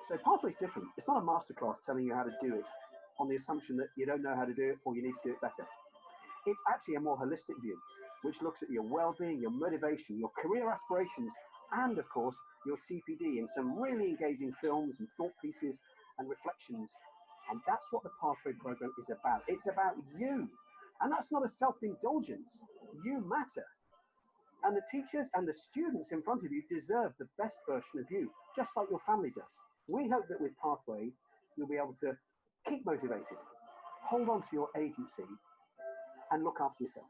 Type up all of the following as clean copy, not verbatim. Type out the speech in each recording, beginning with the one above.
So pathway is different. It's not a masterclass telling you how to do it on the assumption that you don't know how to do it or you need to do it better. It's actually a more holistic view, which looks at your well-being, your motivation, your career aspirations, and of course, your CPD in some really engaging films and thought pieces and reflections. And that's what the Pathway program is about. It's about you. And that's not a self-indulgence. You matter. And the teachers and the students in front of you deserve the best version of you, just like your family does. We hope that with Pathway, you'll be able to keep motivated, hold on to your agency, and look after yourself.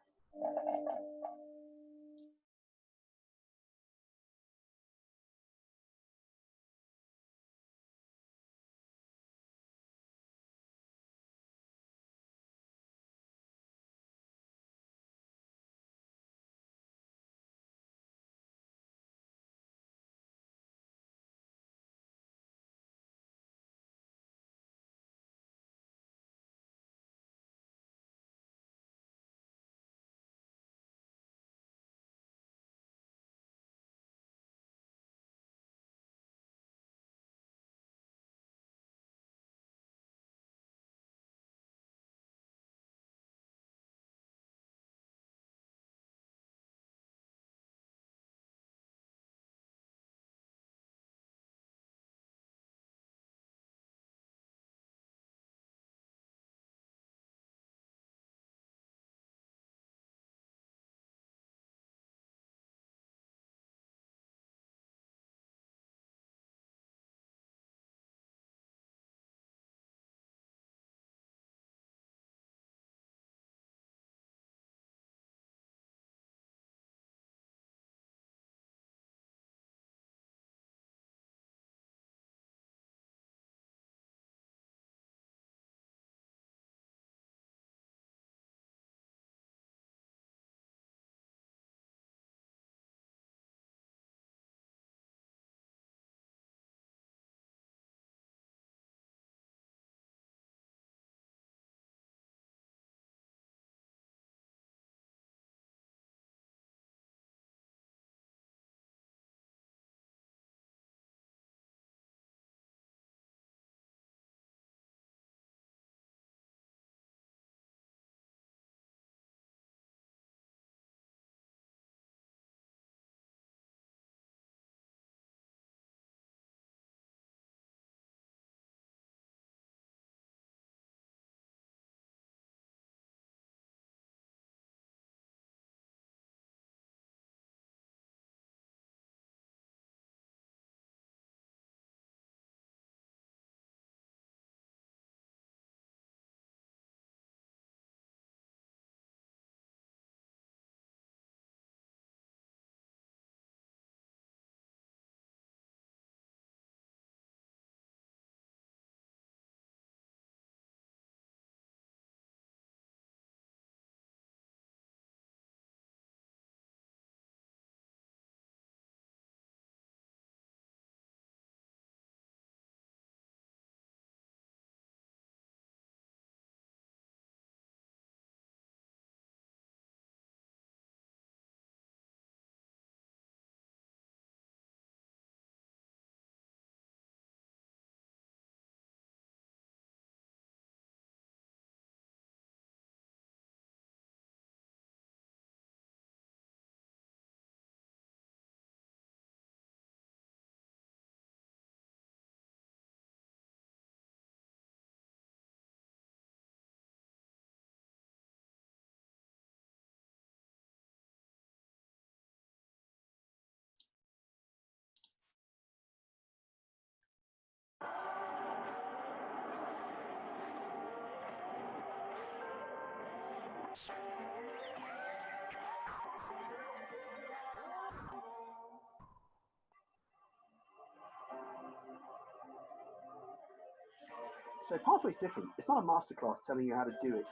So pathway is different. It's not a masterclass telling you how to do it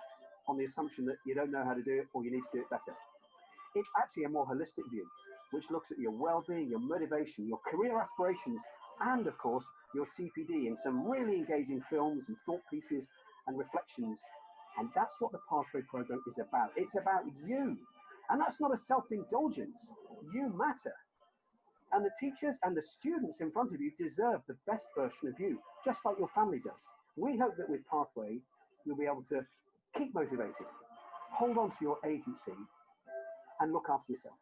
on the assumption that you don't know how to do it or you need to do it better. It's actually a more holistic view, which looks at your well-being, your motivation, your career aspirations, and of course, your CPD in some really engaging films and thought pieces and reflections. And that's what the Pathway program is about. It's about you. And that's not a self-indulgence. You matter. And the teachers and the students in front of you deserve the best version of you, just like your family does. We hope that with Pathway, you'll be able to keep motivated, hold on to your agency, and look after yourself.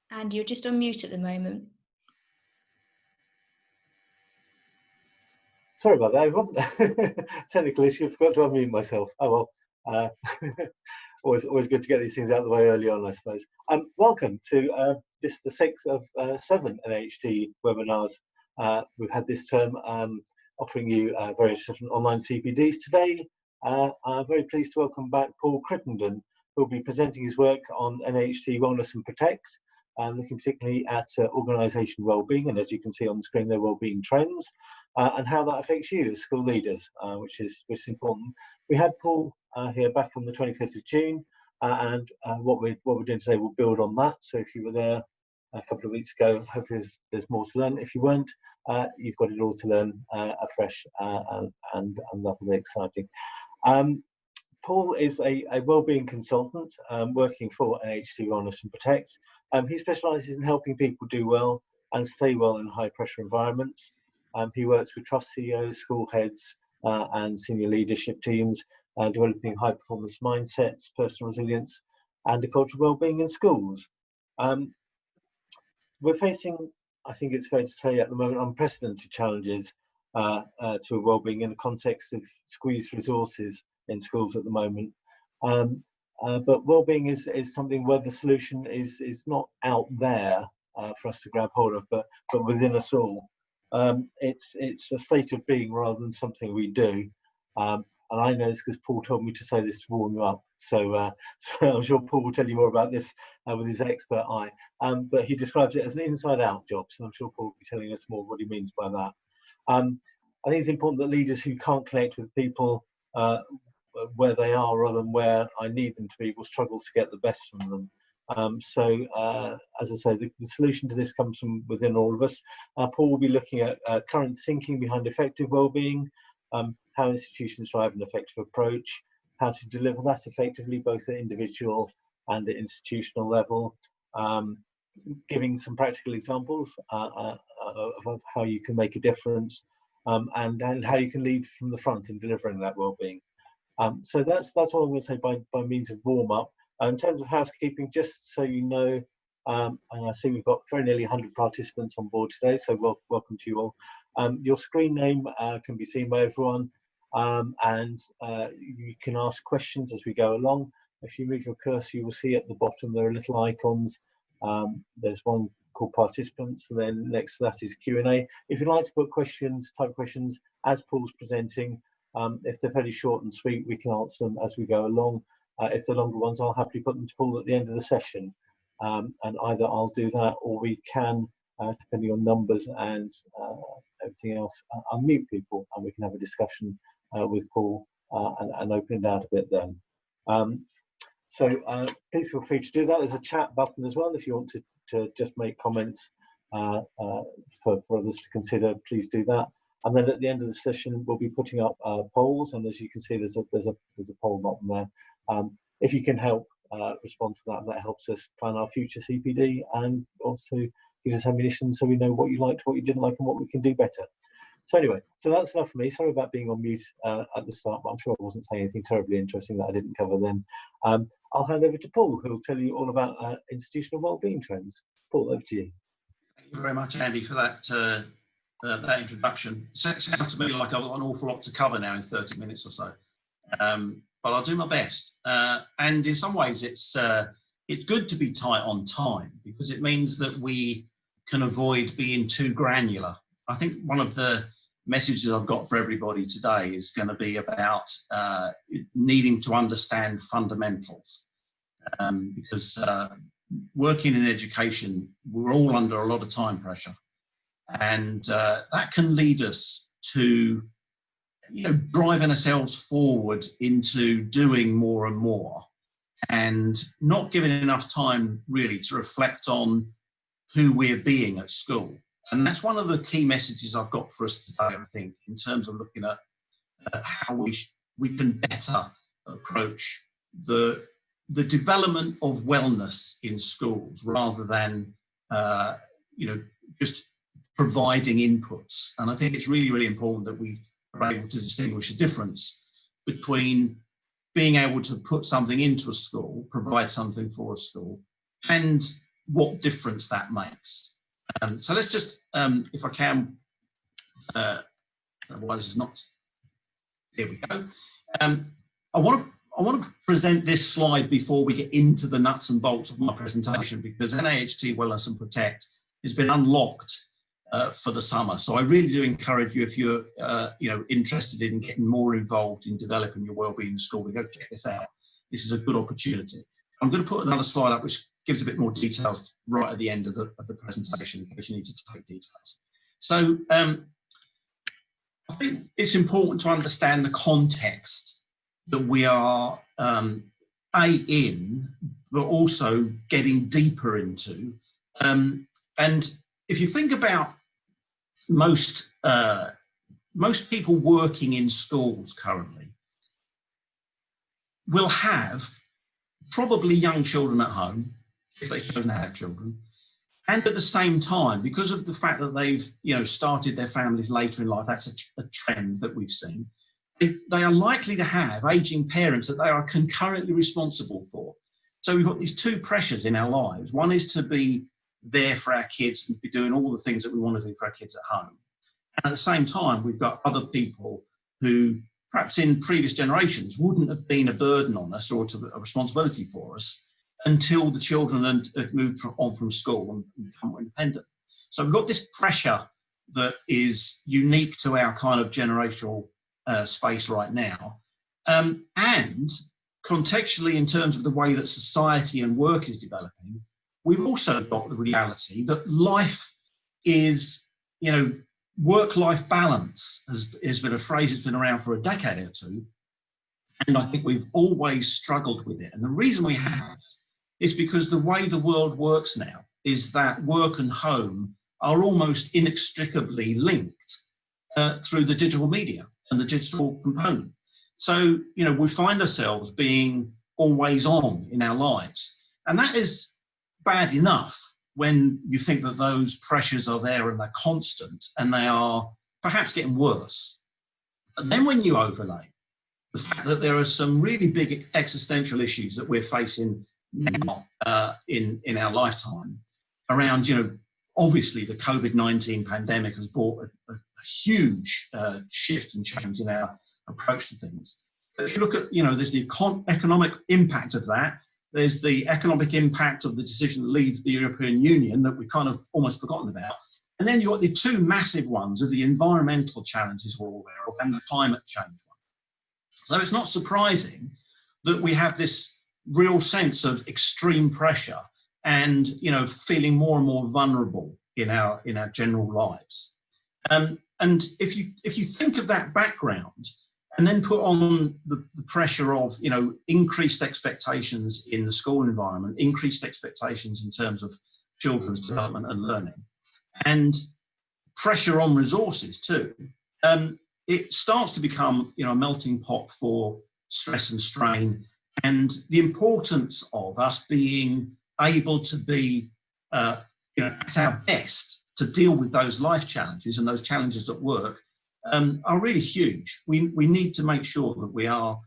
And you're just on mute at the moment. Sorry about that, everyone. Technical issue, forgot to unmute myself. Oh well. Always good to get these things out of the way early on, I suppose. Welcome to this, the 6th of 7 NAHT webinars we've had this term, offering you various different online CPDs. Today, I'm very pleased to welcome back Paul Crittenden, who will be presenting his work on NAHT Wellness and Protect, looking particularly at organisational wellbeing, and as you can see on the screen, their wellbeing trends, and how that affects you as school leaders, which is important. We had Paul here back on the 25th of June, and what we're doing today will build on that. So if you were there a couple of weeks ago, hopefully there's more to learn. If you weren't, you've got it all to learn afresh, and that will be exciting. Paul is a wellbeing consultant working for NAHT Wellness and Protect, He specialises in helping people do well and stay well in high pressure environments. He works with trust CEOs, school heads and senior leadership teams, developing high performance mindsets, personal resilience and a culture of wellbeing in schools. We're facing, I think it's fair to say at the moment, unprecedented challenges to wellbeing in the context of squeezed resources in schools at the moment. But wellbeing is something where the solution is not out there for us to grab hold of, but within us all. It's a state of being rather than something we do. And I know this because Paul told me to say this to warm you up. So, so I'm sure Paul will tell you more about this with his expert eye. But he describes it as an inside-out job. So I'm sure Paul will be telling us more what he means by that. I think it's important that leaders who can't connect with people where they are rather than where I need them to be will struggle to get the best from them. As I say, the solution to this comes from within all of us. Paul will be looking at current thinking behind effective wellbeing, how institutions drive an effective approach, how to deliver that effectively both at individual and at institutional level, giving some practical examples of how you can make a difference, and how you can lead from the front in delivering that wellbeing. So that's all I'm going to say by means of warm-up. In terms of housekeeping, just so you know, and I see we've got very nearly 100 participants on board today, so welcome to you all. Your screen name can be seen by everyone, and you can ask questions as we go along. If you move your cursor, you will see at the bottom there are little icons. There's one called participants, and then next to that is Q&A. If you'd like to put questions, type questions as Paul's presenting, if they're fairly short and sweet, we can answer them as we go along. If they're longer ones, I'll happily put them to Paul at the end of the session. And either I'll do that, or we can, depending on numbers and everything else, unmute people and we can have a discussion with Paul and open it out a bit then. So please feel free to do that. There's a chat button as well if you want to just make comments for others to consider. Please do that. And then at the end of the session, we'll be putting up polls, and as you can see, there's a poll button there. If you can help respond to that, that helps us plan our future CPD and also gives us ammunition so we know what you liked, what you didn't like, and what we can do better. So anyway, so that's enough for me. Sorry about being on mute at the start, but I'm sure I wasn't saying anything terribly interesting that I didn't cover then. I'll hand over to Paul, who will tell you all about institutional wellbeing trends. Paul, over to you. Thank you very much, Andy, for that that introduction. Sounds to me like I've got an awful lot to cover now in 30 minutes or so, but I'll do my best. And in some ways, it's good to be tight on time because it means that we can avoid being too granular. I think one of the messages I've got for everybody today is going to be about needing to understand fundamentals, because working in education, we're all under a lot of time pressure. And that can lead us to, driving ourselves forward into doing more and more and not giving enough time really to reflect on who we're being at school. And that's one of the key messages I've got for us today, I think, in terms of looking at how we can better approach the development of wellness in schools rather than, just providing inputs. And I think it's really, really important that we are able to distinguish the difference between being able to put something into a school, provide something for a school, and what difference that makes. So let's just, if I can, otherwise this is not, here we go. I want to present this slide before we get into the nuts and bolts of my presentation, because NAHT Wellness and Protect has been unlocked for the summer. So I really do encourage you, if you're interested in getting more involved in developing your wellbeing in school, to go check this out. This is a good opportunity. I'm going to put another slide up which gives a bit more details right at the end of the presentation in case you need to take details. So I think it's important to understand the context that we are in, but also getting deeper into. And if you think about most people working in schools currently will have probably young children at home, if they've chosen to have children. And at the same time, because of the fact that they've, started their families later in life, that's a trend that we've seen, they are likely to have aging parents that they are concurrently responsible for. So we've got these two pressures in our lives. One is to be there for our kids and be doing all the things that we want to do for our kids at home. And at the same time, we've got other people who perhaps in previous generations wouldn't have been a burden on us or a responsibility for us until the children had moved on from school and become more independent. So we've got this pressure that is unique to our kind of generational space right now. And contextually, in terms of the way that society and work is developing, we've also got the reality that life is, work-life balance has been a phrase that's been around for a decade or two. And I think we've always struggled with it. And the reason we have is because the way the world works now is that work and home are almost inextricably linked through the digital media and the digital component. So, we find ourselves being always on in our lives. And that is bad enough when you think that those pressures are there and they're constant and they are perhaps getting worse. And then when you overlay the fact that there are some really big existential issues that we're facing now in our lifetime around, obviously the COVID-19 pandemic has brought a huge shift and change in our approach to things. But if you look at, there's the economic impact of that. There's the economic impact of the decision to leave the European Union that we've kind of almost forgotten about. And then you've got the two massive ones of the environmental challenges we're all aware of and the climate change one. So it's not surprising that we have this real sense of extreme pressure and, feeling more and more vulnerable in our general lives. And if you think of that background, and then put on the pressure of, increased expectations in the school environment, increased expectations in terms of children's development and learning, and pressure on resources too, it starts to become, a melting pot for stress and strain, and the importance of us being able to be, at our best to deal with those life challenges and those challenges at work are really huge. We need to make sure that we are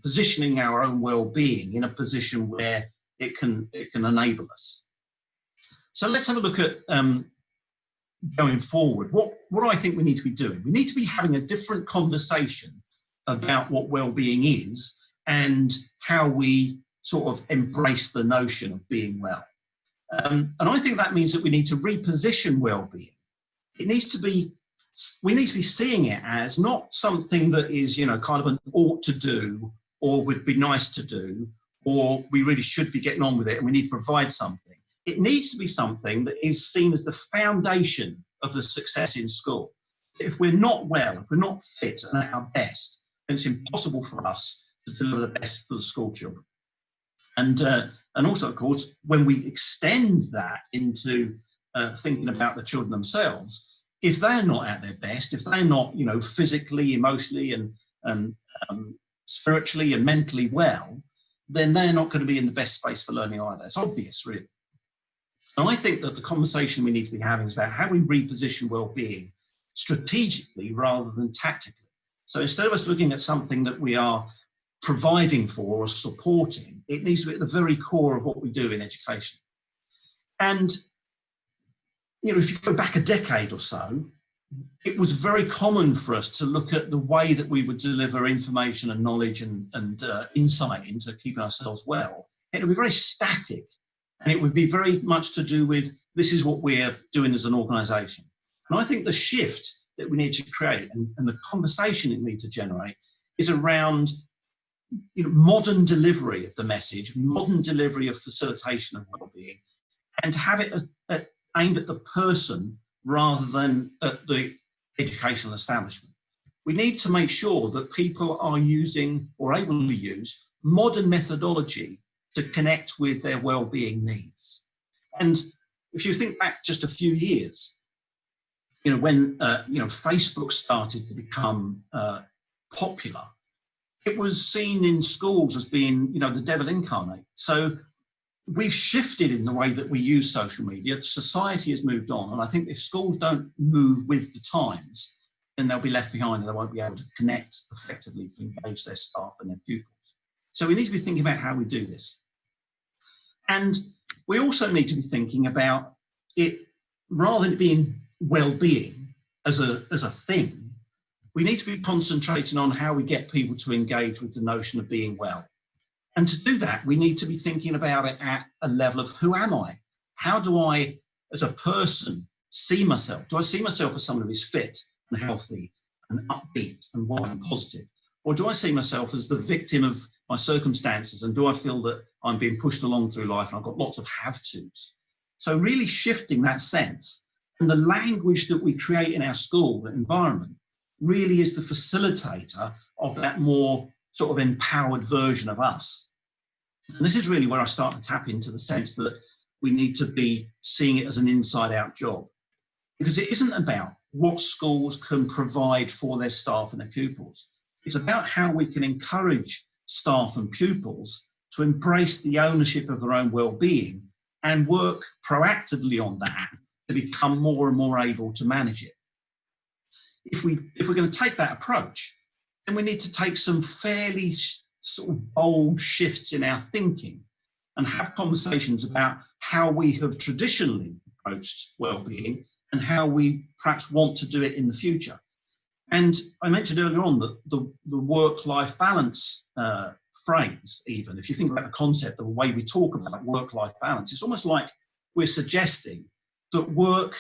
positioning our own well-being in a position where it can enable us. So let's have a look at going forward. What do I think we need to be doing? We need to be having a different conversation about what well-being is and how we sort of embrace the notion of being well. And I think that means that we need to reposition well-being. We need to be seeing it as not something that is, kind of an ought to do or would be nice to do, or we really should be getting on with it and we need to provide something. It needs to be something that is seen as the foundation of the success in school. If we're not well, if we're not fit and at our best, then it's impossible for us to deliver the best for the school children. And also, of course, when we extend that into thinking about the children themselves, if they're not at their best, if they're not, physically, emotionally and spiritually and mentally well, then they're not going to be in the best space for learning either. It's obvious, really. And I think that the conversation we need to be having is about how we reposition well-being strategically rather than tactically. So instead of us looking at something that we are providing for or supporting, it needs to be at the very core of what we do in education. And if you go back a decade or so, it was very common for us to look at the way that we would deliver information and knowledge and insight into keeping ourselves well. It would be very static, and it would be very much to do with, this is what we're doing as an organisation. And I think the shift that we need to create and the conversation that we need to generate is around modern delivery of the message, modern delivery of facilitation of well-being, and to have it aimed at the person rather than at the educational establishment. We need to make sure that people are using or able to use modern methodology to connect with their well-being needs. And if you think back just a few years, when Facebook started to become popular, it was seen in schools as being, the devil incarnate. So we've shifted in the way that we use social media. Society has moved on, and I think if schools don't move with the times, then they'll be left behind and they won't be able to connect effectively to engage their staff and their pupils. So we need to be thinking about how we do this. And we also need to be thinking about it, rather than it being well-being as a thing, we need to be concentrating on how we get people to engage with the notion of being well. And to do that, we need to be thinking about it at a level of who am I? How do I, as a person, see myself? Do I see myself as someone who is fit and healthy and upbeat and warm and positive? Or do I see myself as the victim of my circumstances? And do I feel that I'm being pushed along through life and I've got lots of have-tos? So really shifting that sense, and the language that we create in our school environment really is the facilitator of that more sort of empowered version of us. And this is really where I start to tap into the sense that we need to be seeing it as an inside-out job. Because it isn't about what schools can provide for their staff and their pupils. It's about how we can encourage staff and pupils to embrace the ownership of their own well-being and work proactively on that to become more and more able to manage it. If we're going to take that approach, then we need to take some fairly sort of bold shifts in our thinking and have conversations about how we have traditionally approached well-being and how we perhaps want to do it in the future. And I mentioned earlier on that the work-life balance phrase, even, if you think about the concept, the way we talk about work-life balance, it's almost like we're suggesting that work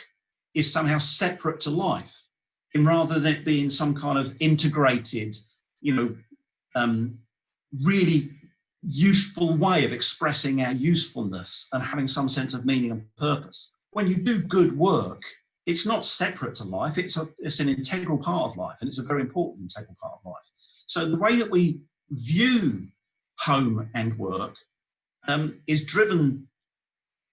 is somehow separate to life, and rather than it being some kind of integrated, really useful way of expressing our usefulness and having some sense of meaning and purpose. When you do good work, it's not separate to life, it's an integral part of life, and it's a very important integral part of life. So the way that we view home and work is driven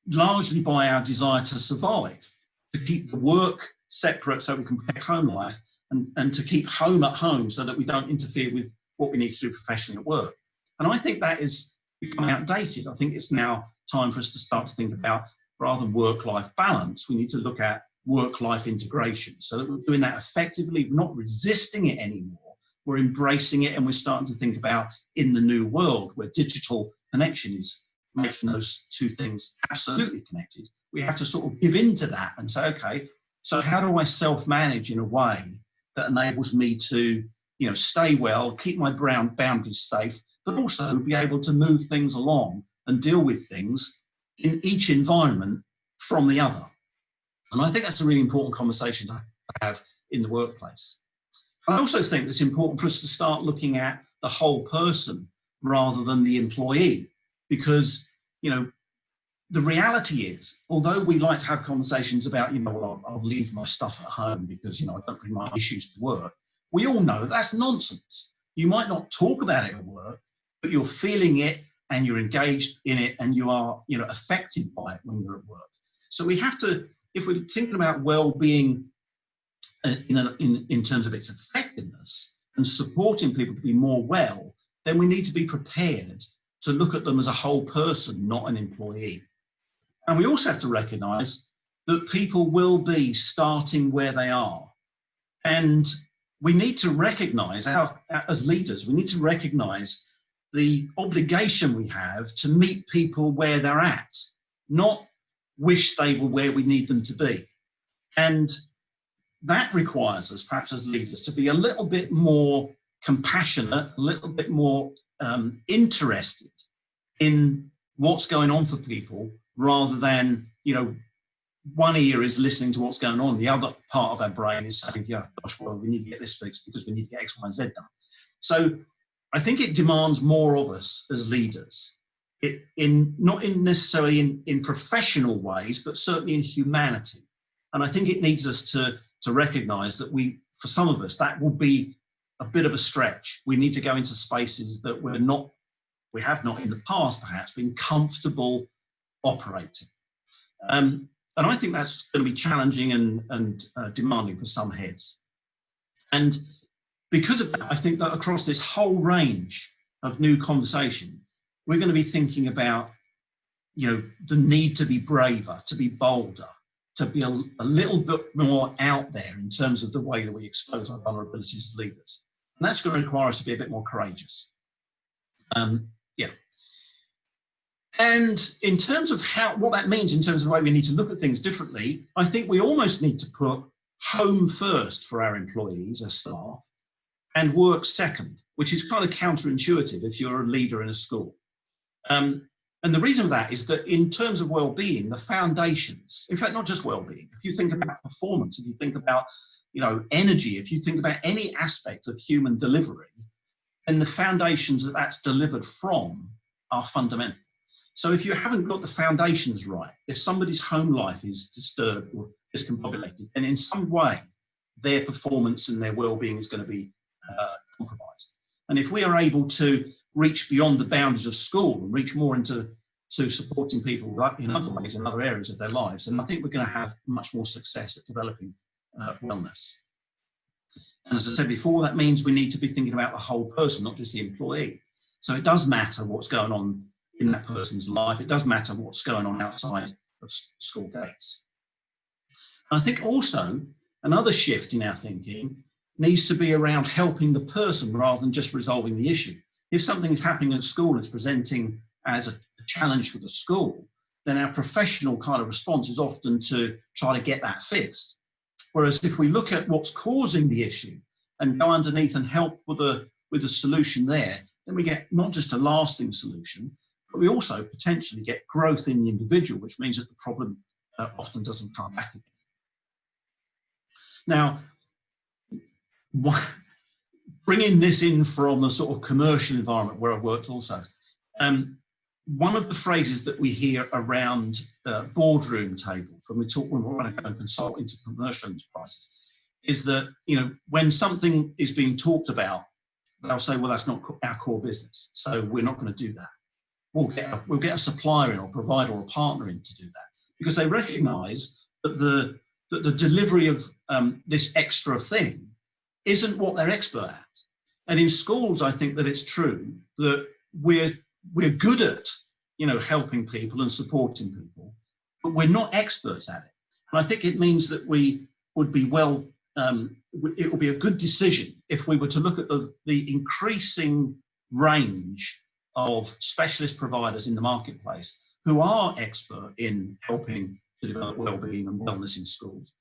largely by our desire to survive, to keep the work separate so we can protect home life, and to keep home at home so that we don't interfere with what we need to do professionally at work. And I think that is becoming outdated. I think it's now time for us to start to think about, rather than work-life balance, we need to look at work-life integration so that we're doing that effectively, not resisting it anymore. We're embracing it, and we're starting to think about, in the new world where digital connection is making those two things absolutely connected, we have to sort of give into that and say, okay, so how do I self-manage in a way that enables me to, stay well, keep my boundaries safe, but also be able to move things along and deal with things in each environment from the other. And I think that's a really important conversation to have in the workplace. I also think it's important for us to start looking at the whole person rather than the employee, because, the reality is, although we like to have conversations about, I'll leave my stuff at home because, I don't bring my issues to work, we all know that's nonsense. You might not talk about it at work, but you're feeling it and you're engaged in it and you are, affected by it when you're at work. So we have to, if we're thinking about well-being in terms of its effectiveness and supporting people to be more well, then we need to be prepared to look at them as a whole person, not an employee. And we also have to recognise that people will be starting where they are. And we need to recognise, as leaders, we need to recognise the obligation we have to meet people where they're at, not wish they were where we need them to be. And that requires us, perhaps as leaders, to be a little bit more compassionate, a little bit more interested in what's going on for people, rather than, one ear is listening to what's going on, the other part of our brain is saying, yeah, gosh, well, we need to get this fixed because we need to get X, Y, and Z done. So I think it demands more of us as leaders, not necessarily in professional ways, but certainly in humanity. And I think it needs us to recognise that for some of us, that will be a bit of a stretch. We need to go into spaces that we have not in the past, perhaps, been comfortable operating. And I think that's going to be challenging and demanding for some heads. And because of that, I think that across this whole range of new conversation, we're going to be thinking about, the need to be braver, to be bolder, to be a little bit more out there in terms of the way that we expose our vulnerabilities as leaders. And that's going to require us to be a bit more courageous. And in terms of what that means in terms of the way we need to look at things differently, I think we almost need to put home first for our employees as staff and work second, which is kind of counterintuitive if you're a leader in a school. And the reason for that is that in terms of well-being, the foundations, in fact, not just well-being, if you think about performance, if you think about, energy, if you think about any aspect of human delivery, then the foundations that's delivered from are fundamental. So if you haven't got the foundations right, if somebody's home life is disturbed or discombobulated, then in some way, their performance and their well-being is going to be compromised. And if we are able to reach beyond the boundaries of school and reach more into supporting people in other ways, in other areas of their lives, then I think we're going to have much more success at developing wellness. And as I said before, that means we need to be thinking about the whole person, not just the employee. So it does matter what's going on in that person's life. It does matter what's going on outside of school gates. And I think also another shift in our thinking needs to be around helping the person rather than just resolving the issue. If something is happening at school and it's presenting as a challenge for the school, then our professional kind of response is often to try to get that fixed. Whereas if we look at what's causing the issue and go underneath and help with a solution there, then we get not just a lasting solution, but we also potentially get growth in the individual, which means that the problem often doesn't come back again. Now, bringing this in from the sort of commercial environment where I've worked also, one of the phrases that we hear around boardroom tables when we're going to go and consult into commercial enterprises is that, when something is being talked about, they'll say, well, that's not our core business, so we're not going to do that. We'll get a supplier in or provider or partner in to do that, because they recognise that the delivery of this extra thing isn't what they're expert at. And in schools, I think that it's true that we're good at helping people and supporting people, but we're not experts at it. And I think it means that we would be it would be a good decision if we were to look at the increasing range of specialist providers in the marketplace who are expert in helping to develop wellbeing and wellness in schools,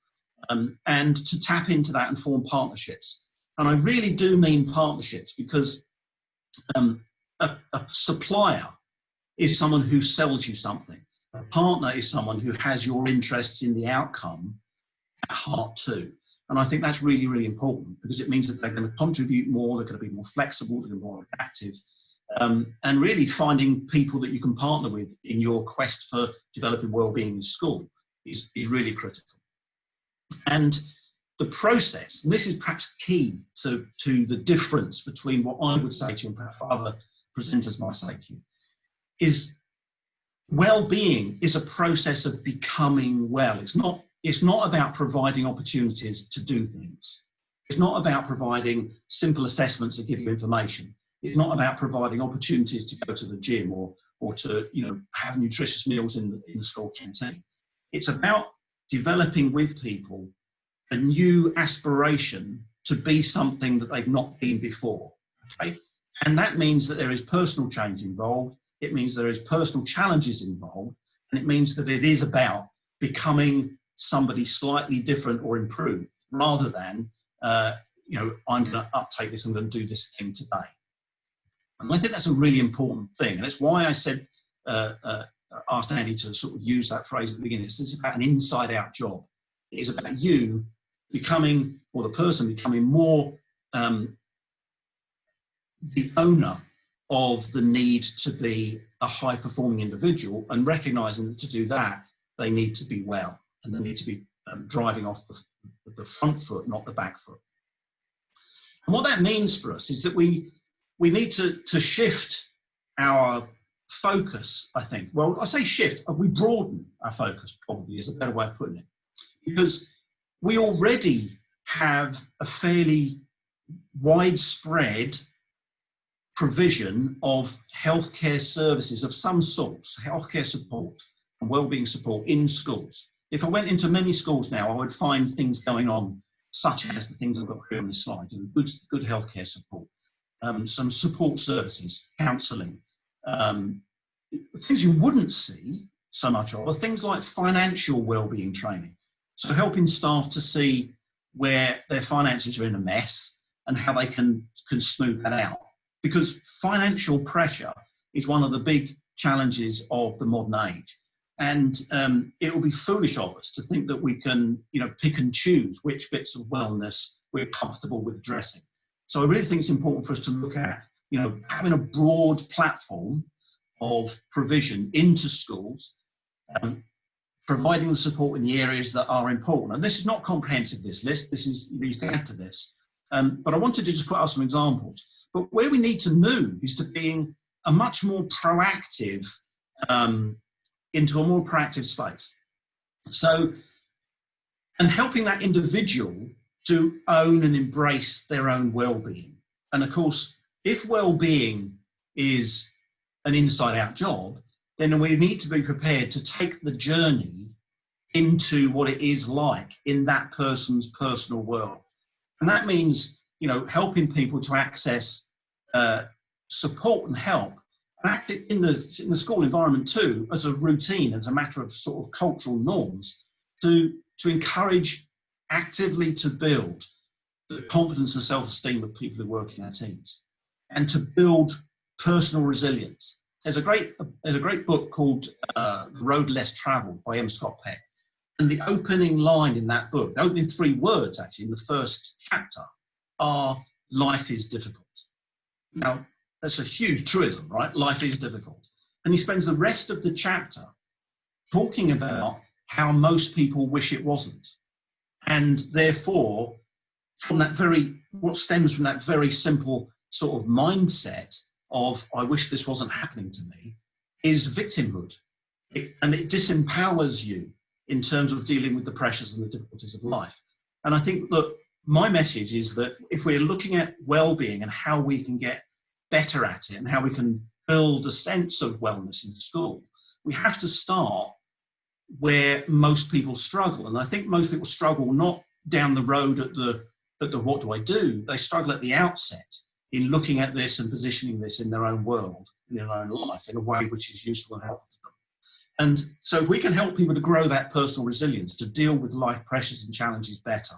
and to tap into that and form partnerships. And I really do mean partnerships, because a supplier is someone who sells you something. A partner is someone who has your interests in the outcome at heart too. And I think that's really, really important, because it means that they're going to contribute more, they're going to be more flexible, they're going to be more active, and really finding people that you can partner with in your quest for developing wellbeing in school is really critical. And the process, and this is perhaps key to the difference between what I would say to you and perhaps other presenters might say to you, is well-being is a process of becoming well. It's not about providing opportunities to do things. It's not about providing simple assessments that give you information. It's not about providing opportunities to go to the gym or to have nutritious meals in the school canteen. It's about developing with people a new aspiration to be something that they've not been before. Okay? And that means that there is personal change involved. It means there is personal challenges involved. And it means that it is about becoming somebody slightly different or improved, rather than, I'm going to uptake this, I'm going to do this thing today. And I think that's a really important thing. And that's why I said, asked Andy to sort of use that phrase at the beginning. It's about an inside-out job. It is about you becoming, or the person becoming more the owner of the need to be a high-performing individual, and recognising that to do that, they need to be well, and they need to be driving off the front foot, not the back foot. And what that means for us is that we need to shift our focus, I think. Well, I say shift, we broaden our focus, probably is a better way of putting it, because we already have a fairly widespread provision of healthcare services of some sorts, healthcare support and wellbeing support in schools. If I went into many schools now, I would find things going on, such as the things I've got here on this slide, good healthcare support, some support services, counselling. Things you wouldn't see so much of are things like financial wellbeing training. So helping staff to see where their finances are in a mess and how they can smooth that out. Because financial pressure is one of the big challenges of the modern age. And it will be foolish of us to think that we can, pick and choose which bits of wellness we're comfortable with addressing. So I really think it's important for us to look at, having a broad platform of provision into schools, providing the support in the areas that are important. And this is not comprehensive, this list. This is, you can add to this. But I wanted to just put out some examples. But where we need to move is to being a much more proactive, into a more proactive space. So, and helping that individual to own and embrace their own well-being. And of course, if well-being is an inside-out job, then we need to be prepared to take the journey into what it is like in that person's personal world. And that means, helping people to access support and help, and act in the school environment too, as a routine, as a matter of sort of cultural norms, to encourage actively to build the confidence and self-esteem of people who work in our teams, and to build personal resilience. There's a great book called The Road Less Travelled by M. Scott Peck. And the opening line in that book, the opening 3 words actually in the first chapter, are life is difficult. Now, that's a huge truism, right? Life is difficult. And he spends the rest of the chapter talking about how most people wish it wasn't. And therefore, what stems from that very simple sort of mindset of, I wish this wasn't happening to me, is victimhood. And it disempowers you in terms of dealing with the pressures and the difficulties of life. And I think that my message is that if we're looking at well-being and how we can get better at it and how we can build a sense of wellness in school, we have to start where most people struggle. And I think most people struggle not down the road at the what do I do? They struggle at the outset in looking at this and positioning this in their own world, in their own life, in a way which is useful and helpful to them. And so if we can help people to grow that personal resilience, to deal with life pressures and challenges better,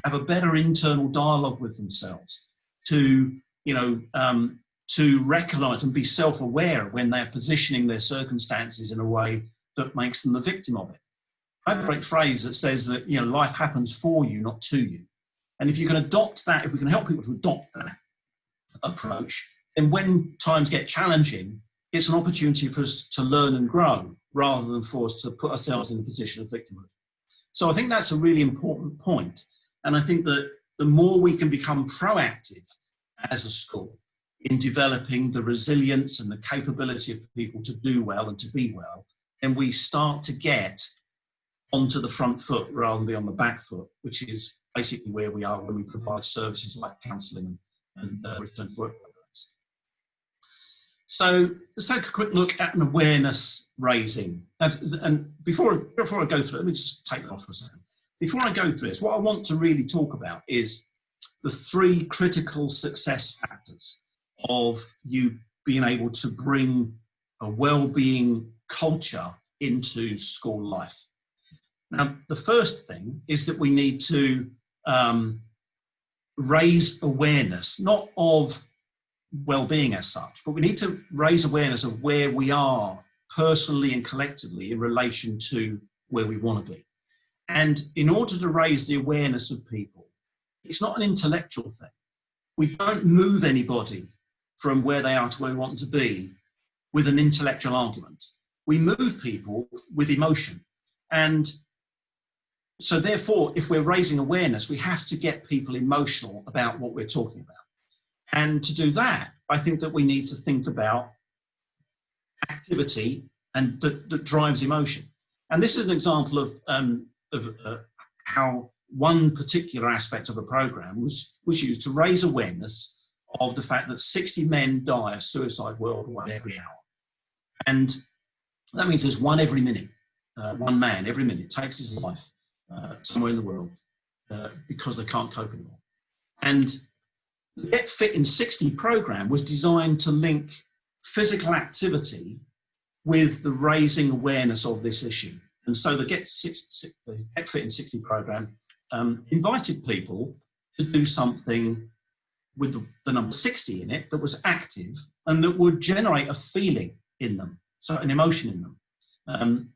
have a better internal dialogue with themselves, to recognise and be self-aware when they're positioning their circumstances in a way that makes them the victim of it. I have a great phrase that says that, life happens for you, not to you. And if you can adopt that, if we can help people to adopt that approach, then when times get challenging, it's an opportunity for us to learn and grow rather than for us to put ourselves in a position of victimhood. So I think that's a really important point. And I think that the more we can become proactive as a school in developing the resilience and the capability of people to do well and to be well, then we start to get onto the front foot rather than be on the back foot, which is basically where we are when we provide services like counselling and return to work programs. So let's take a quick look at an awareness raising. And before I go through it, let me just take it off for a second. Before I go through this, what I want to really talk about is the 3 critical success factors of you being able to bring a well-being culture into school life. Now, the first thing is that we need to raise awareness, not of well-being as such, but we need to raise awareness of where we are personally and collectively in relation to where we want to be. And in order to raise the awareness of people, it's not an intellectual thing. We don't move anybody from where they are to where we want them to be with an intellectual argument. We move people with emotion. And so therefore, if we're raising awareness, we have to get people emotional about what we're talking about. And to do that, I think that we need to think about activity and that drives emotion. And this is an example of how one particular aspect of a program was used to raise awareness of the fact that 60 men die of suicide worldwide every hour. And that means there's one every minute, one man every minute takes his life somewhere in the world because they can't cope anymore. And the Get Fit in 60 program was designed to link physical activity with the raising awareness of this issue. And so the Get Fit in 60 program invited people to do something with the number 60 in it that was active and that would generate a feeling in them, so an emotion in them.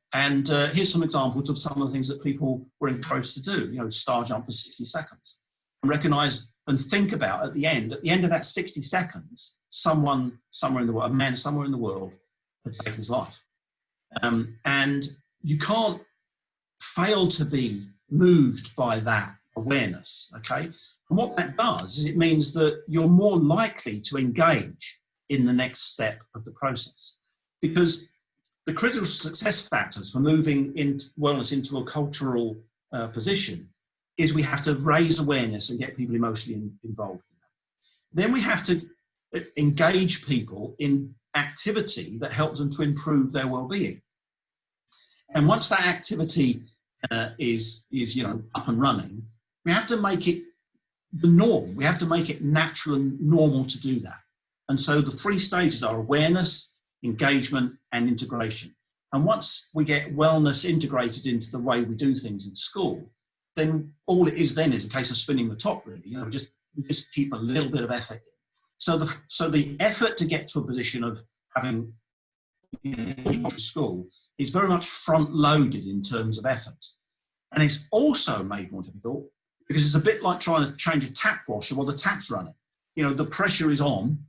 Here's some examples of some of the things that people were encouraged to do. You know, star jump for 60 seconds. And recognise and think about at the end of that 60 seconds, someone somewhere in the world, a man somewhere in the world had taken his life. And you can't fail to be moved by that awareness, okay? And what that does is it means that you're more likely to engage in the next step of the process, because the critical success factors for moving wellness into a cultural position is we have to raise awareness and get people emotionally involved in that. Then we have to engage people in activity that helps them to improve their well-being. And once that activity is up and running, we have to make it the norm. We have to make it natural and normal to do that. And so the 3 stages are awareness, engagement, and integration. And once we get wellness integrated into the way we do things in school, then all it is then is a case of spinning the top, really. You know, we just keep a little bit of effort in. So the effort to get to a position of having school is very much front-loaded in terms of effort. And it's also made more difficult because it's a bit like trying to change a tap washer while the tap's running. You know, the pressure is on,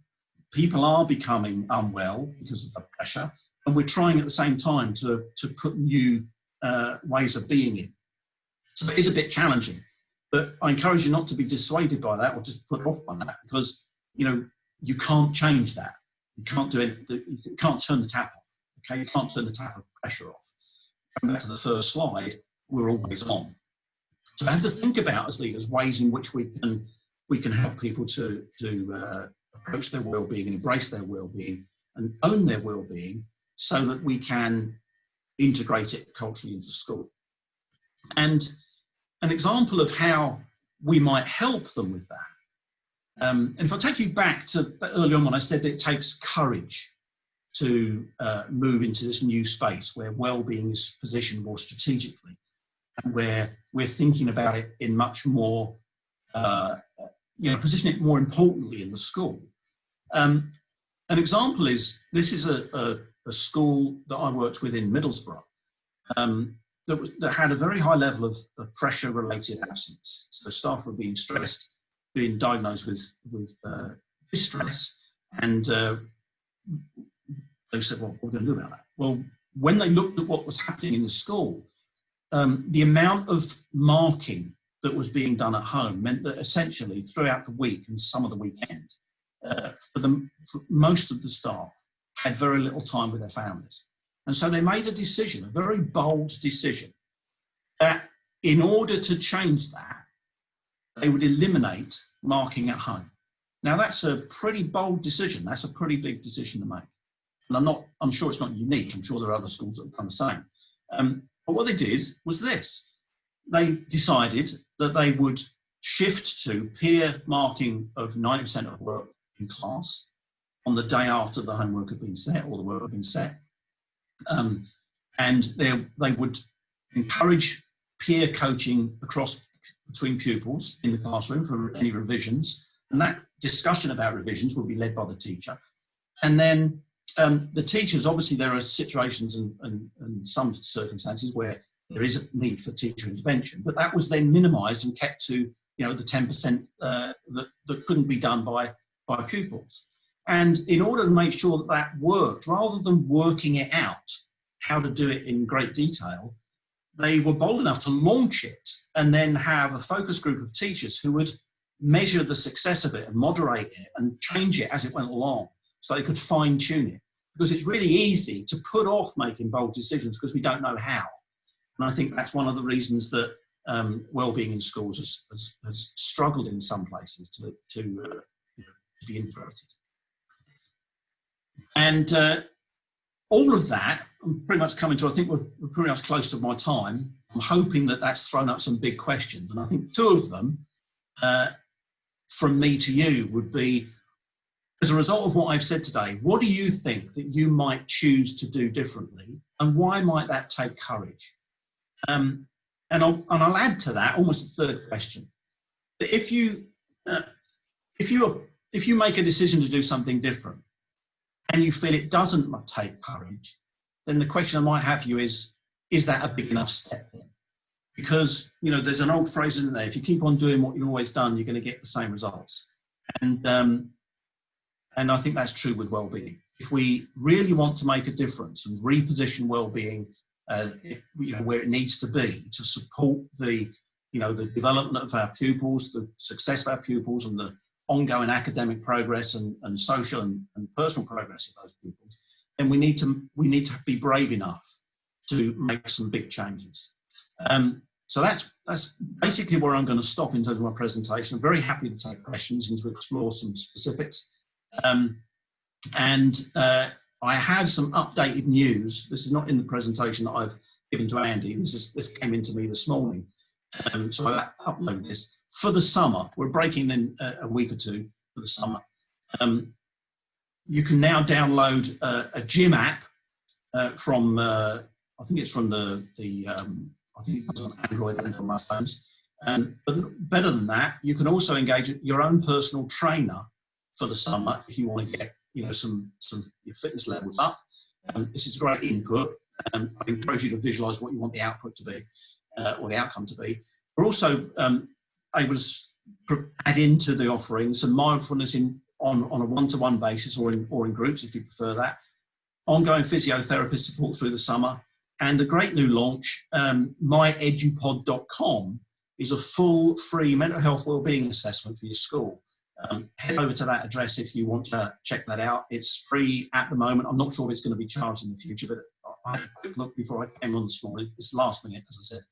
people are becoming unwell because of the pressure, and we're trying at the same time to put new ways of being in. So it is a bit challenging, but I encourage you not to be dissuaded by that or just put off by that, because, you know, you can't change that. You can't do it. You can't turn the tap off. Okay, you can't turn the tap of pressure off. Going back to the first slide, we're always on. So I have to think about, as leaders, ways in which we can help people to approach their well-being and embrace their well-being and own their well-being, so that we can integrate it culturally into school. And an example of how we might help them with that. And if I take you back to early on when I said that it takes courage to move into this new space where well-being is positioned more strategically, and where we're thinking about it in much more, position it more importantly in the school. An example is, this is a school that I worked with in Middlesbrough that had a very high level of pressure-related absence. So staff were being stressed, being diagnosed with distress, and they said, well, what are we going to do about that? Well, when they looked at what was happening in the school, the amount of marking that was being done at home meant that essentially throughout the week and some of the weekend, for most of the staff had very little time with their families. And so they made a decision, a very bold decision, that in order to change that, they would eliminate marking at home. Now that's a pretty bold decision. That's a pretty big decision to make. And I'm sure it's not unique. I'm sure there are other schools that have done the same. But what they did was this. They decided that they would shift to peer marking of 90% of work in class on the day after the homework had been set or the work had been set. And they would encourage peer coaching between pupils in the classroom for any revisions. And that discussion about revisions would be led by the teacher. And then the teachers, obviously there are situations and some circumstances where there is a need for teacher intervention, but that was then minimised and kept to, the 10% that couldn't be done by pupils. And in order to make sure that that worked, rather than working it out, how to do it in great detail, they were bold enough to launch it and then have a focus group of teachers who would measure the success of it and moderate it and change it as it went along, so they could fine tune it. Because it's really easy to put off making bold decisions because we don't know how. And I think that's one of the reasons that wellbeing in schools has struggled in some places to to be integrated. And all of that, I'm pretty much coming to, I think we're pretty much close to my time. I'm hoping that that's thrown up some big questions. And I think two of them from me to you would be, as a result of what I've said today, what do you think that you might choose to do differently? And why might that take courage? And I'll add to that almost a third question. That if you make a decision to do something different and you feel it doesn't take courage, then the question I might have for you is that a big enough step then? Because, you know, there's an old phrase, isn't there? If you keep on doing what you've always done, you're going to get the same results. And I think that's true with wellbeing. If we really want to make a difference and reposition wellbeing, where it needs to be to support the development of our pupils, the success of our pupils, and the ongoing academic progress and social and personal progress of those pupils, then we need to be brave enough to make some big changes. So that's basically where I'm going to stop in terms of my presentation. I'm very happy to take questions and to explore some specifics. I have some updated news. This is not in the presentation that I've given to Andy. This came into me this morning. So I uploaded this. For the summer, we're breaking in a week or two for the summer. You can now download a gym app from, I think it's from I think it's on Android and on my phones. But better than that, you can also engage your own personal trainer for the summer if you want to get some your fitness levels up. This is great input. I encourage you to visualize what you want the output to be or the outcome to be. We're also able to add into the offering some mindfulness on a one-to-one basis or in groups if you prefer that. Ongoing physiotherapy support through the summer, and a great new launch, myedupod.com, is a full free mental health wellbeing assessment for your school. Head over to that address if you want to check that out. It's free at the moment. I'm not sure if it's going to be charged in the future, but I had a quick look before I came on this morning. It's last minute, as I said.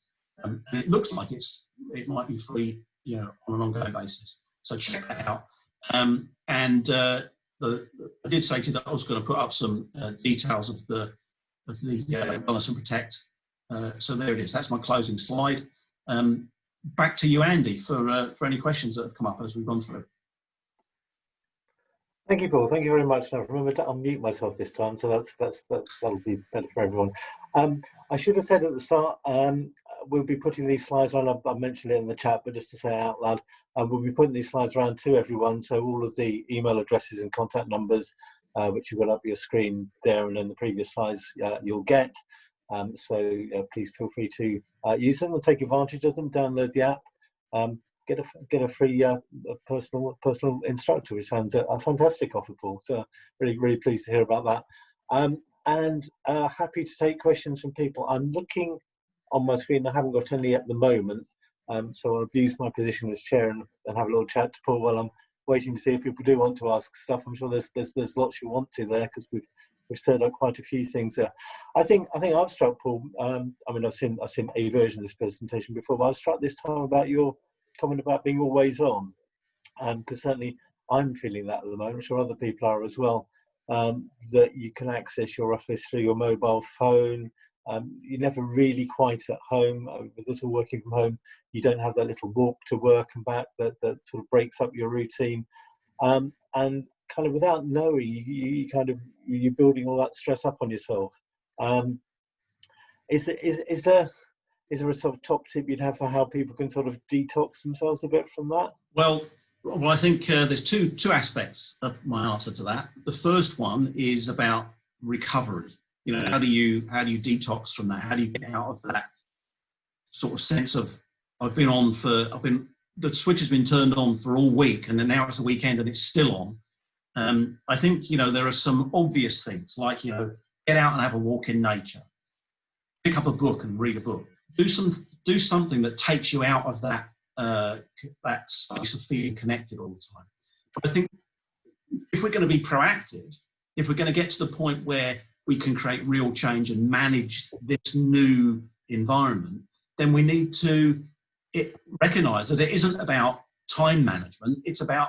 And it looks like it might be free, on an ongoing basis. So check that out. I did say to you that I was going to put up some details of the Wellness and Protect. So there it is. That's my closing slide. Back to you, Andy, for any questions that have come up as we've gone through. Thank you, Paul. Thank you very much. Now, remember to unmute myself this time, so that'll be better for everyone. I should have said at the start, we'll be putting these slides on. I mentioned it in the chat, but just to say it out loud, we'll be putting these slides around to everyone. So all of the email addresses and contact numbers, which you've got up your screen there, and in the previous slides you'll get. So please feel free to use them and take advantage of them. Download the app. Get a free personal instructor, which sounds a fantastic offer, Paul. So really pleased to hear about that. And happy to take questions from people. I'm looking on my screen. I haven't got any at the moment, so I'll abuse my position as chair and have a little chat to Paul while I'm waiting to see if people do want to ask stuff. I'm sure there's lots you want to there, because we've stirred up quite a few things there. I think I've struck, Paul. I've seen a version of this presentation before, but I was struck this time about your comment about being always on, because certainly I'm feeling that at the moment. I'm sure other people are as well. That you can access your office through your mobile phone. You're never really quite at home. With us all working from home, you don't have that little walk to work and back that sort of breaks up your routine. And kind of without knowing, you're building all that stress up on yourself. Is there a sort of top tip you'd have for how people can sort of detox themselves a bit from that? Well, I think there's two aspects of my answer to that. The first one is about recovery. How do you detox from that? How do you get out of that sort of sense of the switch has been turned on for all week, and then now it's the weekend and it's still on. I think there are some obvious things like get out and have a walk in nature, pick up a book and read a book, do something that takes you out of that space of feeling connected all the time. But I think if we're going to be proactive, if we're going to get to the point where we can create real change and manage this new environment, then we need to recognise that it isn't about time management, it's about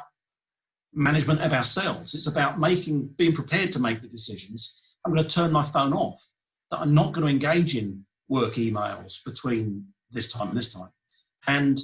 management of ourselves. It's about being prepared to make the decisions. I'm going to turn my phone off, that I'm not going to engage in work emails between this time and this time. And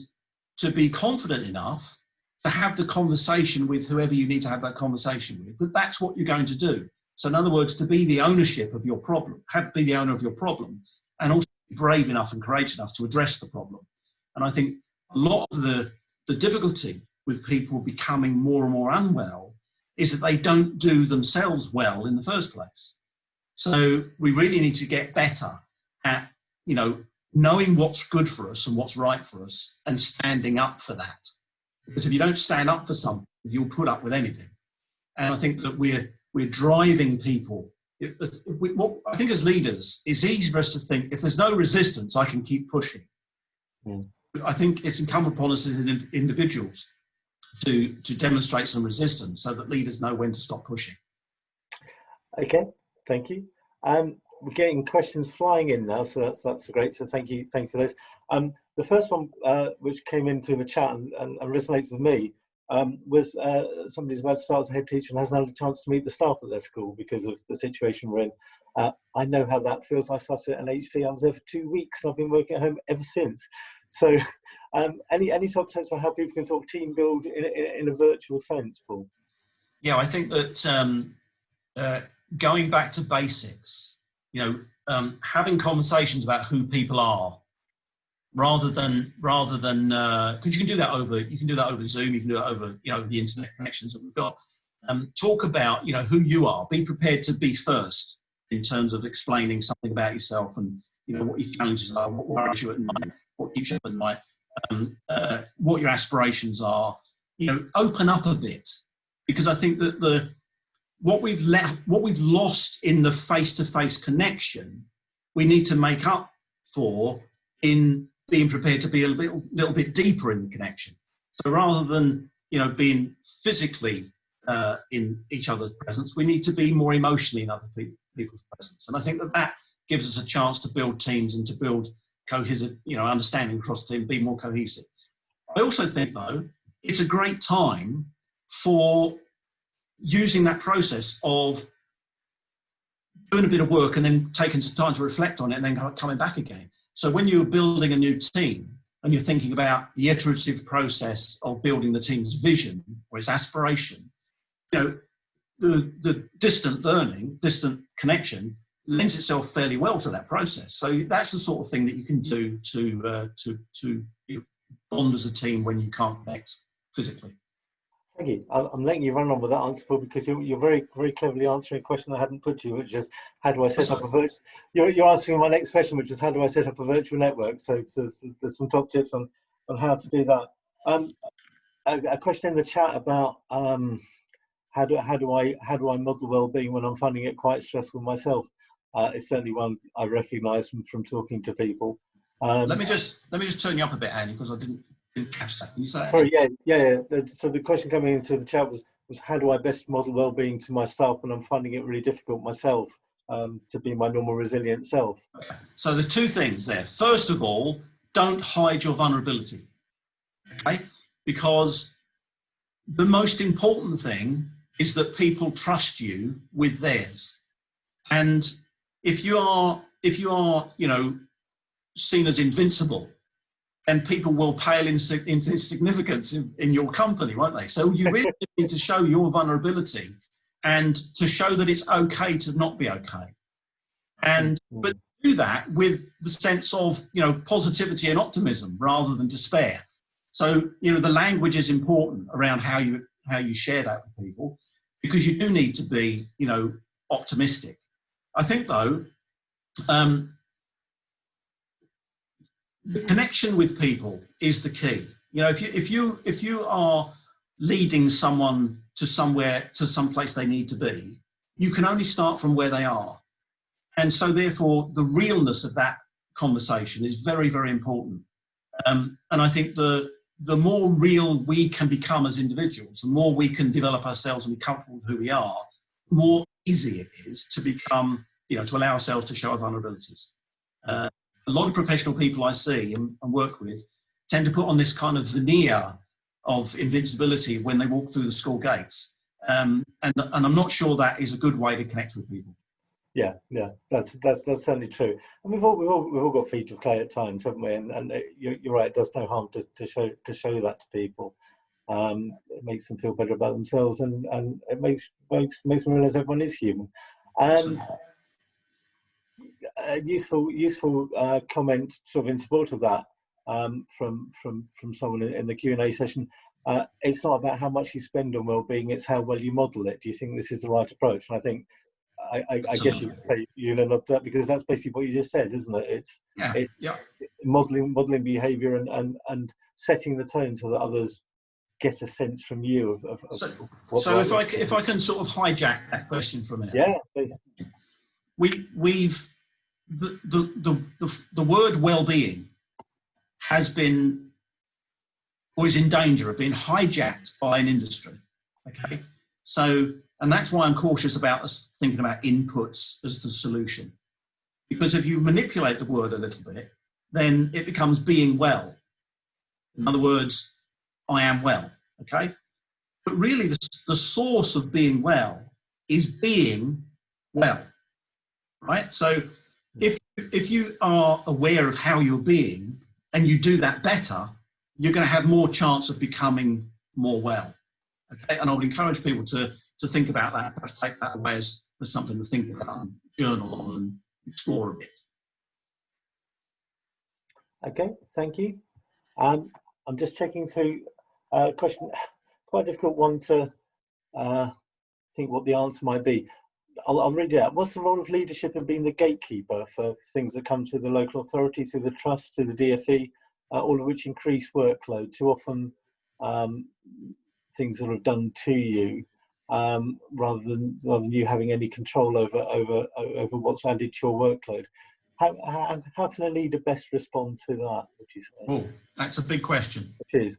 to be confident enough to have the conversation with whoever you need to have that conversation with, that's what you're going to do. So in other words, to be the ownership of your problem, be the owner of your problem, and also be brave enough and courageous enough to address the problem. And I think a lot of the difficulty with people becoming more and more unwell is that they don't do themselves well in the first place. So we really need to get better at, knowing what's good for us and what's right for us and standing up for that. Because if you don't stand up for something, you'll put up with anything. And I think that we're driving people. What I think as leaders, it's easy for us to think, if there's no resistance, I can keep pushing. Mm. I think it's incumbent upon us as individuals to demonstrate some resistance so that leaders know when to stop pushing. Okay, thank you. We're getting questions flying in now, so that's great. So thank you for those. The first one, which came in through the chat and resonates with me, was somebody's about to start as a head teacher and hasn't had a chance to meet the staff at their school because of the situation we're in. I know how that feels. I started at NHT. I was there for 2 weeks and I've been working at home ever since. So any sort of tips on how people can sort of team build in a virtual sense, Paul? Yeah, I think that going back to basics, having conversations about who people are, rather than because you can do that over Zoom, you can do it over the internet connections that we've got. Talk about who you are. Be prepared to be first in terms of explaining something about yourself and what your challenges are, what worries you at night, what keeps you up at night, what your aspirations are. Open up a bit, because I think that what we've lost in the face-to-face connection, we need to make up for in being prepared to be a little bit deeper in the connection. So rather than being physically in each other's presence, we need to be more emotionally in other people's presence. And I think that gives us a chance to build teams and to build cohesive, understanding across the team, be more cohesive. I also think, though, it's a great time for using that process of doing a bit of work and then taking some time to reflect on it and then coming back again. So when you're building a new team and you're thinking about the iterative process of building the team's vision or its aspiration, the distant learning, distant connection lends itself fairly well to that process. So that's the sort of thing that you can do to bond as a team when you can't connect physically. Thank you. I'm letting you run on with that answer, Paul, because you're very, very cleverly answering a question I hadn't put to you, which is how do I set up a virtual... You're answering my next question, which is how do I set up a virtual network? So there's some top tips on how to do that. A question in the chat about how do I model well-being when I'm finding it quite stressful myself? It's certainly one I recognise from talking to people. Let me just turn you up a bit, Andy, because I didn't catch that. Can you say that? Sorry, yeah. So the question coming in through the chat was how do I best model well-being to my staff when I'm finding it really difficult myself to be my normal resilient self? Okay. So the two things there. First of all, don't hide your vulnerability, okay? Because the most important thing is that people trust you with theirs. And if you are seen as invincible, and people will pale in significance in your company, won't they? So you really need to show your vulnerability and to show that it's okay to not be okay. But do that with the sense of, positivity and optimism rather than despair. So, the language is important around how you share that with people, because you do need to be, optimistic. I think, though, the connection with people is the key. If you are leading someone to some place they need to be, you can only start from where they are. And so therefore the realness of that conversation is very, very important. And I think the more real we can become as individuals, the more we can develop ourselves and be comfortable with who we are, the more easy it is to become, to allow ourselves to show our vulnerabilities. A lot of professional people I see and work with tend to put on this kind of veneer of invincibility when they walk through the school gates. And I'm not sure that is a good way to connect with people. Yeah, that's certainly true. And we've all got feet of clay at times, haven't we? And you're right. It does no harm to show that to people. It makes them feel better about themselves, and it makes them realise everyone is human. And a useful comment, sort of in support of that, from someone in the Q&A session. It's not about how much you spend on wellbeing; it's how well you model it. Do you think this is the right approach? And I think. I guess you could say you learn that, because that's basically what you just said, isn't it? It's modelling behaviour and setting the tone so that others get a sense from you of so if I can sort of hijack that question for a minute. Yeah, please. We've the word well-being has been, or is in danger of being hijacked by an industry. Okay, so. And that's why I'm cautious about us thinking about inputs as the solution. Because if you manipulate the word a little bit, then it becomes being well. In other words, I am well, okay? But really the source of being well is being well, right? So if you are aware of how you're being and you do that better, you're going to have more chance of becoming more well, okay? And I would encourage people to think about that, perhaps take that away as something to think about and journal on and explore a bit. Okay, thank you. I'm just checking through a question, quite a difficult one to think what the answer might be. I'll read it out. What's the role of leadership in being the gatekeeper for things that come through the local authority, through the trust, through the DFE, all of which increase workload? Too often things that are done to you, rather than you having any control over what's added to your workload. How can a leader best respond to that, would you say? Oh, that's a big question. It is.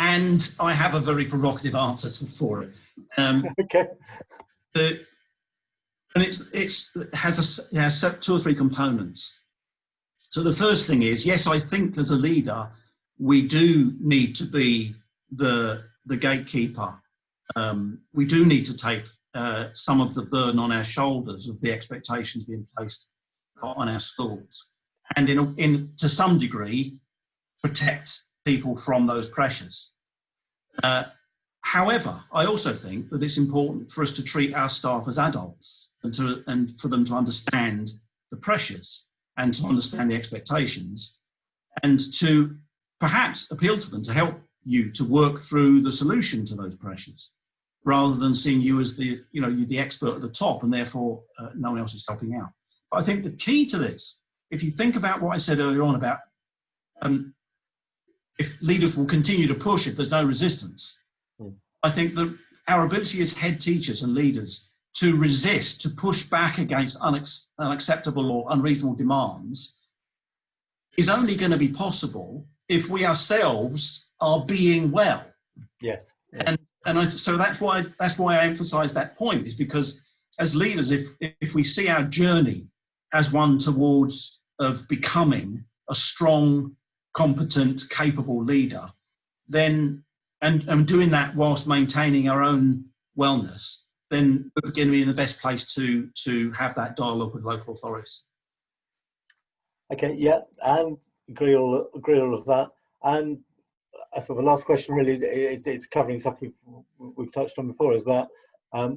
And I have a very provocative answer for it. Okay. And it has 2 or 3 components. So the first thing is, yes, I think as a leader, we do need to be the gatekeeper. We do need to take some of the burden on our shoulders of the expectations being placed on our schools, and to some degree protect people from those pressures. However, I also think that it's important for us to treat our staff as adults and for them to understand the pressures and to understand the expectations, and to perhaps appeal to them to help you to work through the solution to those pressures, rather than seeing you as the expert at the top and therefore no one else is helping out. But I think the key to this, if you think about what I said earlier on about if leaders will continue to push if there's no resistance, I think that our ability as head teachers and leaders to resist, to push back against unacceptable or unreasonable demands is only going to be possible if we ourselves are being well. Yes. So that's why I emphasize that point, is because as leaders, if we see our journey as one towards of becoming a strong, competent, capable leader, then and doing that whilst maintaining our own wellness, then we're going to be in the best place to have that dialogue with local authorities. Okay, yeah, and agree all of that. And so the last question really is it's covering stuff we've touched on before, is about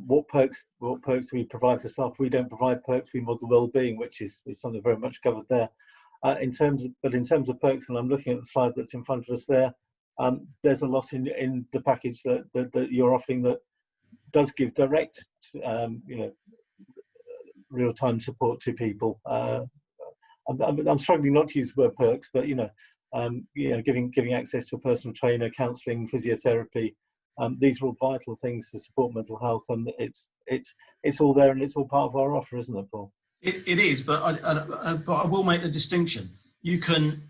what perks do we provide for staff? We don't provide perks. We model well-being, which is something very much covered there. In terms of perks, and I'm looking at the slide that's in front of us there, there's a lot in the package that you're offering that does give direct, real-time support to people. I'm struggling not to use the word perks, but giving access to a personal trainer, counselling, physiotherapy. These are all vital things to support mental health, and it's all there, and it's all part of our offer, isn't it, Paul? It is, but I will make the distinction. You can.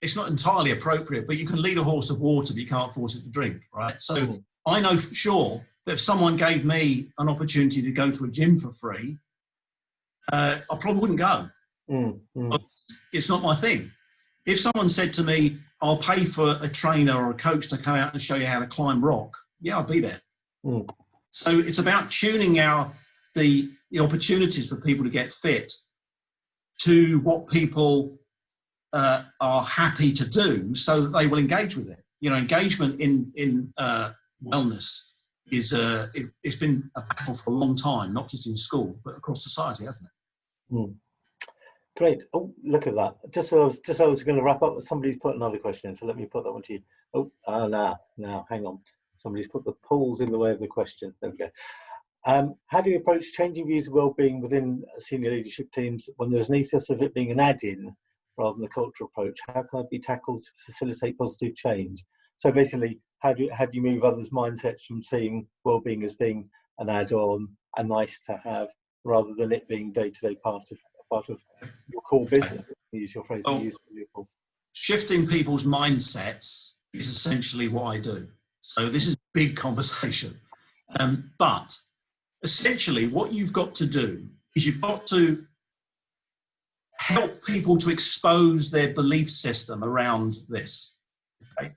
It's not entirely appropriate, but you can lead a horse to water, but you can't force it to drink, right? So I know for sure that if someone gave me an opportunity to go to a gym for free, I probably wouldn't go. It's not my thing. If someone said to me, I'll pay for a trainer or a coach to come out and show you how to climb rock. Yeah, I'll be there. So it's about tuning the opportunities for people to get fit to what people are happy to do, so that they will engage with it. You know, engagement in wellness is it's been a battle for a long time, not just in school but across society, hasn't it? Great. Oh, look at that. Just I was going to wrap up. Somebody's put another question in, so let me put that one to you. Oh, now, hang on. Somebody's put the polls in the way of the question. There we go. How do you approach changing views of wellbeing within senior leadership teams when there's an ethos of it being an add-in rather than a cultural approach? How can it be tackled to facilitate positive change? So basically, how do you move others' mindsets from seeing wellbeing as being an add-on, a nice to have, rather than it being day-to-day part of your core business? Use your phrase. Shifting people's mindsets is essentially what I do. So this is a big conversation, but essentially what you've got to do is you've got to help people to expose their belief system around this. Okay?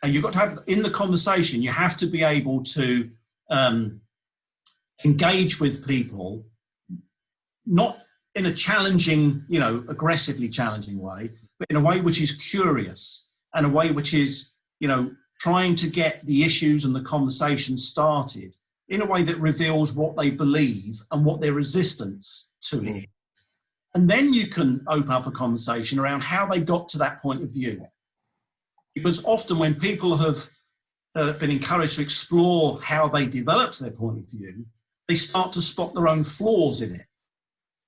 And you've got to have, in the conversation, you have to be able to engage with people, not in a challenging, aggressively challenging way, but in a way which is curious and a way which is, trying to get the issues and the conversation started in a way that reveals what they believe and what their resistance to it is. And then you can open up a conversation around how they got to that point of view. Because often when people have been encouraged to explore how they developed their point of view, they start to spot their own flaws in it.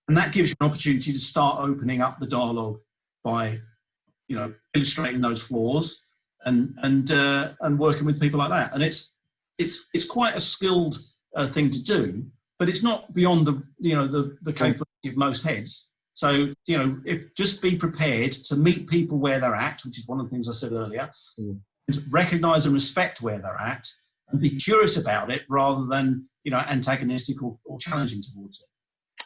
And that gives you an opportunity to start opening up the dialogue by, illustrating those flaws and working with people like that. And it's quite a skilled thing to do, but it's not beyond the capability of most heads. So, just be prepared to meet people where they're at, which is one of the things I said earlier, and recognise and respect where they're at, and be curious about it rather than, antagonistic or challenging towards it.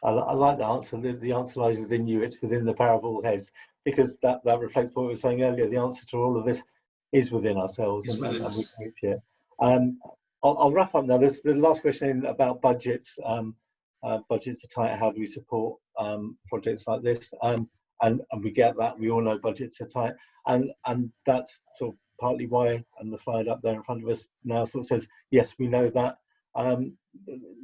I like the answer. The answer lies within you. It's within the power of all heads, because that reflects what we were saying earlier. The answer to all of this is within ourselves, and we can reach it. I'll wrap up now. There's the last question about budgets. Budgets are tight. How do we support projects like this? And we get that. We all know budgets are tight, and that's sort of partly why. And the slide up there in front of us now sort of says, yes, we know that.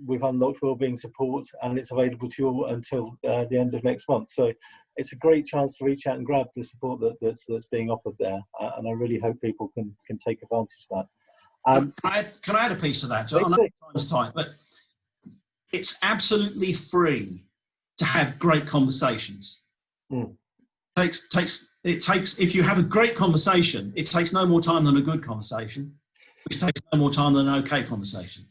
We've unlocked wellbeing support, and it's available to you all until the end of next month. So it's a great chance to reach out and grab the support that's being offered there, and I really hope people can take advantage of that. Can I add a piece of that? I know time's tight, but it's absolutely free to have great conversations. It takes if you have a great conversation, it takes no more time than a good conversation, which takes no more time than an okay conversation.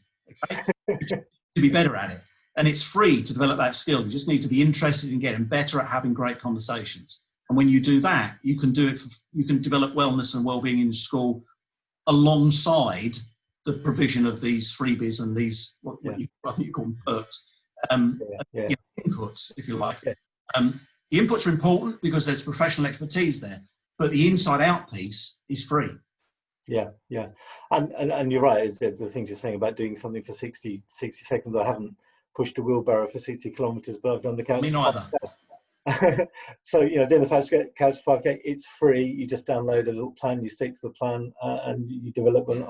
Okay? To be better at it. And it's free to develop that skill. You just need to be interested in getting better at having great conversations. And when you do that, you can you can develop wellness and wellbeing in school alongside the provision of these freebies and these, I think you call them perks, inputs, if you like. Yes. The inputs are important because there's professional expertise there, but the inside-out piece is free. Yeah. And you're right, is the things you're saying about doing something for 60 seconds. I haven't pushed a wheelbarrow for 60 kilometres, but I've done the couch. Me neither. So, doing the couch 5K, it's free. You just download a little plan, you stick to the plan, and you develop one.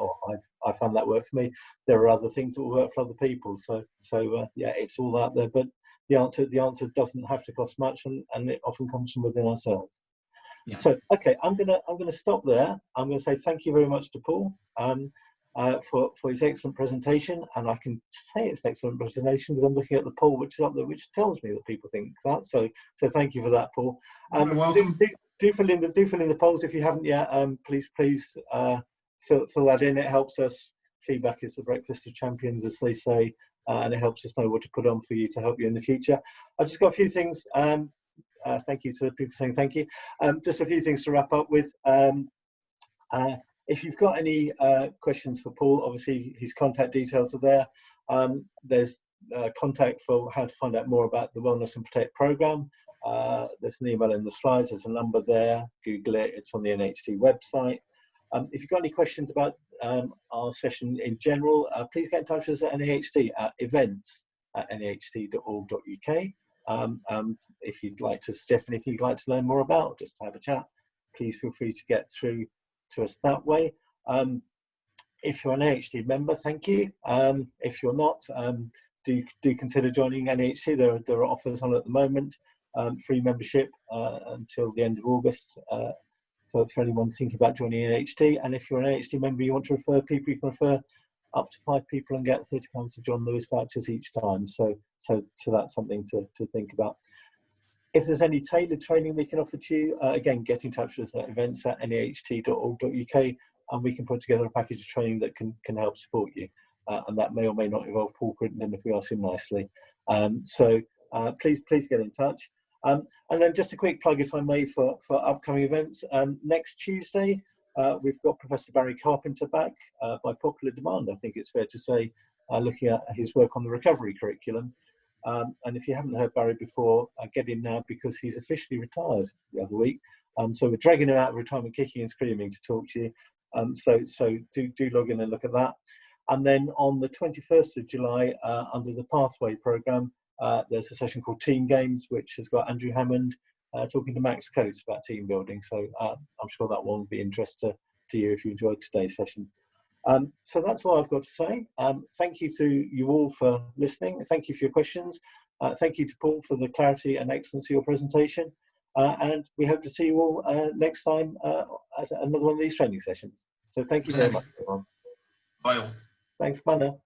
I found that worked for me. There are other things that will work for other people. So it's all out there. But the answer doesn't have to cost much, and it often comes from within ourselves. Yeah. So, okay, I'm gonna stop there. I'm gonna say thank you very much to Paul for his excellent presentation, and I can say it's an excellent presentation because I'm looking at the poll which is up there, which tells me that people think that. So thank you for that, Paul. You're welcome. Do fill in the polls if you haven't yet. Please fill that in. It helps us. Feedback is the breakfast of champions, as they say, and it helps us know what to put on for you to help you in the future. I've just got a few things. Thank you to the people saying thank you. Just a few things to wrap up with. If you've got any questions for Paul, obviously his contact details are there. There's contact for how to find out more about the Wellness and Protect programme. there's an email in the slides, there's a number there, Google it, it's on the NHT website. If you've got any questions about our session in general, please get in touch with us at NAHT at events@naht.org.uk. If you'd like to suggest anything you'd like to learn more about, just have a chat, please feel free to get through to us that way. If you're an NAHT member, thank you. If you're not, do consider joining NAHT. There are offers on at the moment. Free membership until the end of August for anyone thinking about joining NAHT. And if you're an NAHT member, you want to refer people, you can refer up to 5 people and get £30 of John Lewis vouchers each time. So that's something to think about. If there's any tailored training we can offer to you, again, get in touch with us at events@naht.org.uk, and we can put together a package of training that can help support you. And that may or may not involve Paul Crittenden if we ask him nicely. Please get in touch. And then just a quick plug, if I may, for upcoming events. Next Tuesday, we've got Professor Barry Carpenter back by popular demand, I think it's fair to say, looking at his work on the recovery curriculum. And if you haven't heard Barry before, get in now because he's officially retired the other week. So we're dragging him out of retirement kicking and screaming to talk to you. So do log in and look at that. And then on the 21st of July, under the Pathway programme, there's a session called Team Games, which has got Andrew Hammond talking to Max Coates about team building. So I'm sure that one will be interesting to you if you enjoyed today's session. So that's all I've got to say. Thank you to you all for listening. Thank you for your questions. Thank you to Paul for the clarity and excellence of your presentation. And we hope to see you all next time at another one of these training sessions. So thank you very much, everyone. Bye all. Thanks, bye now.